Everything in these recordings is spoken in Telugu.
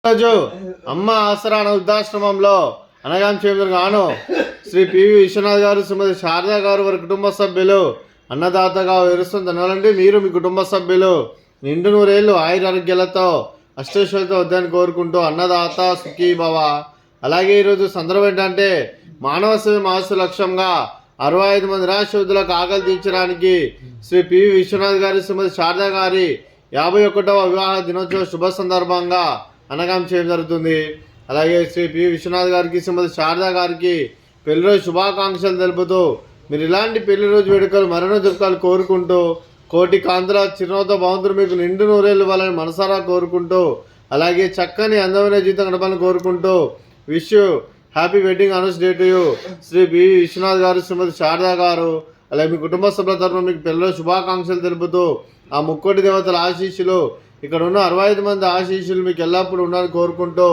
రోజు అమ్మ ఆసరా వృద్ధాశ్రమంలో అనగాం గాను శ్రీ పివి విశ్వనాథ్ గారు, శ్రీమతి శారదా గారు, వారి కుటుంబ సభ్యులు అన్నదాతగా వివరిస్తుంది. ధన్యవాదండి. మీరు మీ కుటుంబ సభ్యులు నిండు నూరేళ్లు ఆయురారోగ్యాలతో అష్టైశ్వర్యాలతో వద్దని కోరుకుంటూ అన్నదాత సుఖీ భవ. అలాగే ఈరోజు సందర్భం ఏంటంటే మానవ సేవ మాసు లక్ష్యంగా 65 మంది నిరాశ్రయులకు ఆకలి తీర్చడానికి శ్రీ పివి విశ్వనాథ్ గారి, శ్రీమతి శారదా గారి 51వ వివాహ దినోత్సవ శుభ సందర్భంగా అనగాం చేయడం జరుగుతుంది. అలాగే శ్రీ పివి విశ్వనాథ్ గారికి, శ్రీమతి శారదా గారికి పెళ్లి రోజు శుభాకాంక్షలు తెలుపుతూ మీరు ఇలాంటి పెళ్లి రోజు వేడుకలు మరెన్నో జరుపుకోవాలని కోరుకుంటూ కోటి కాంతుల చిరునవ్వుతో భగవంతుడు మీకు నిండు నూరేళ్ళు ఇవ్వాలని మనసారా కోరుకుంటూ అలాగే చక్కని అందమైన జీవితం గడపాలని కోరుకుంటూ wish happy wedding announce day to you Shri PV Vishwanath garu, Shrimati Sharada గారు. అలాగే మీ కుటుంబ సభ్యుల తరఫున మీకు పెళ్లిలో శుభాకాంక్షలు తెలుపుతూ ఆ ముక్కోటి దేవతల ఆశీస్సులు, ఇక్కడ ఉన్న 65 మంది ఆశీస్సులు మీకు ఎల్లప్పుడూ ఉండాలని కోరుకుంటూ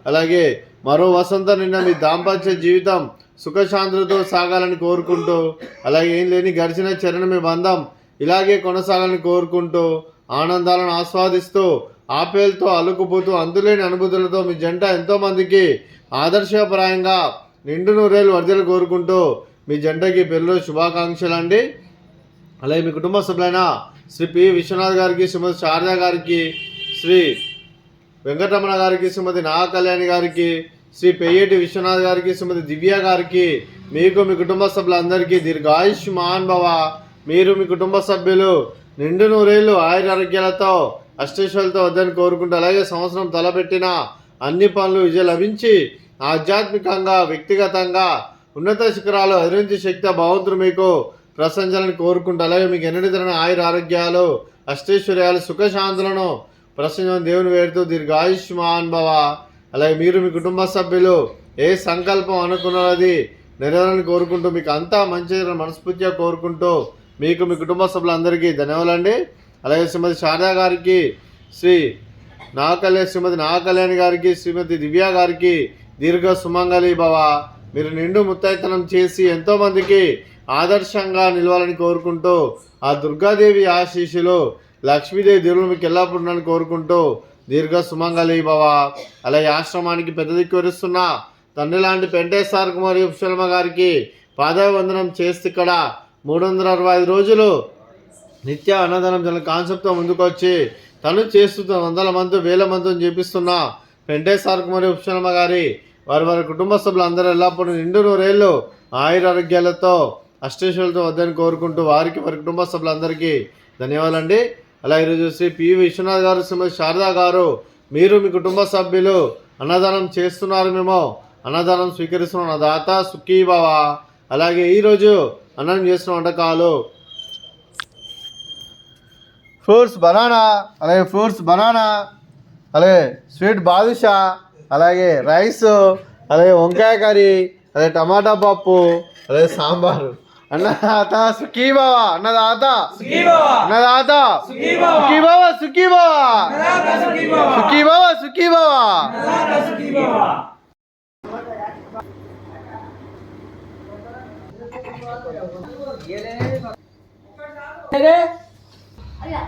అలాగే మరో వసంతం నిన్న మీ దాంపత్య జీవితం సుఖశాంతులతో సాగాలని కోరుకుంటూ అలాగే ఏం లేని గడిచిన చరణ మీ బంధం ఇలాగే కొనసాగాలని కోరుకుంటూ ఆనందాలను ఆస్వాదిస్తూ ఆపేలతో అలుకుపోతూ అందులేని అనుభూతులతో మీ జంట ఎంతోమందికి ఆదర్శప్రాయంగా నిండు నూరేళ్ళు వర్ధలు కోరుకుంటూ మీ జంటకి పెళ్ళిలో శుభాకాంక్షలు అండి. అలాగే మీ కుటుంబ సభ్యులైన శ్రీ పి విశ్వనాథ్ గారికి, శ్రీమతి శారదా గారికి, శ్రీ వెంకటరమణ గారికి, శ్రీమతి నాగకళ్యాణి గారికి, శ్రీ పెయ్యేటి విశ్వనాథ్ గారికి, శ్రీమతి దివ్య గారికి, మీకు మీ కుటుంబ సభ్యులందరికీ దీర్ఘాయుష్మాన్ భవ. మీరు మీ కుటుంబ సభ్యులు నిండు నూరేళ్లు ఆయురారోగ్యాలతో అష్టైశ్వర్యాలతో వద్దని కోరుకుంటూ అలాగే సంవత్సరం తలపెట్టిన అన్ని పనులు విజయం లభించి ఆధ్యాత్మికంగా వ్యక్తిగతంగా ఉన్నత శిఖరాలు అధిరించే శక్తి భగవంతుడు మీకు ప్రశంసాలని కోరుకుంటూ అలాగే మీకు ఎన్నటితరమైన ఆయురారోగ్యాలు అష్టైశ్వర్యాలు సుఖశాంతులను ప్రసంగం దేవుని వేడుతూ దీర్ఘాయుష్మాన్ భవ. అలాగే మీరు మీ కుటుంబ సభ్యులు ఏ సంకల్పం అనుకున్నది నెరవేరాలని కోరుకుంటూ మీకు అంతా మంచి మనస్ఫూర్తిగా కోరుకుంటూ మీకు మీ కుటుంబ సభ్యులందరికీ ధన్యవాదాలండి. అలాగే శ్రీమతి శారదా గారికి, శ్రీమతి నాగకళ్యాణి గారికి, శ్రీమతి దివ్య గారికి దీర్ఘ సుమంగళి భవ. మీరు నిండు ముత్తైతనం చేసి ఎంతోమందికి ఆదర్శంగా నిలవాలని కోరుకుంటూ ఆ దుర్గాదేవి ఆశీస్సులు లక్ష్మీదేవి దేవుడు మీకు ఎల్లప్పుడూ కోరుకుంటూ దీర్ఘ సుమంగళి భవ. అలాగే ఆశ్రమానికి పెద్ద దిక్కు వరుస్తున్న తండ్రి లాంటి పెంటేశ్వర కుమారి ఉపశర్మ గారికి పాదాభివందనం చేస్తే ఇక్కడ 365 రోజులు నిత్య అన్నదానం జన కాన్సెప్ట్తో ముందుకొచ్చి తను చేస్తున్న 100 మంది 1000 మందిని చేపిస్తున్న పెంటేశ్వర కుమారి ఉపశర్మ గారి వారి కుటుంబ సభ్యులు అందరూ ఎల్లప్పుడూ నిండు నూరేళ్ళు ఆయురారోగ్యాలతో అష్టైశ్వర్యాలతో వద్దని కోరుకుంటూ వారికి వారి కుటుంబ సభ్యులందరికీ ధన్యవాదాలండి. అలాగే ఈరోజు శ్రీ పివి విశ్వనాథ్ గారు, శ్రీమతి శారదా గారు మీరు మీ కుటుంబ సభ్యులు అన్నదానం చేస్తున్నారు, మేము అన్నదానం స్వీకరిస్తున్న దాత సుఖీ భవ. అలాగే ఈరోజు అన్నం చేస్తున్న వంటకాలు ఫ్రూట్స్ బనానా, అలాగే స్వీట్ బాదుషా, అలాగే రైస్, అలాగే వంకాయ కర్రీ, అలాగే టమాటా పప్పు, అలాగే సాంబారు. అన్నదాత సుఖీ భవ, అన్నదాత సుఖీ భవ, అన్నదాత సుఖీ భవ, సుఖీ భవ, సుఖీ భవ, సుఖీ భవ, సుఖీ భవ, సుఖీ భవ. అయ్యా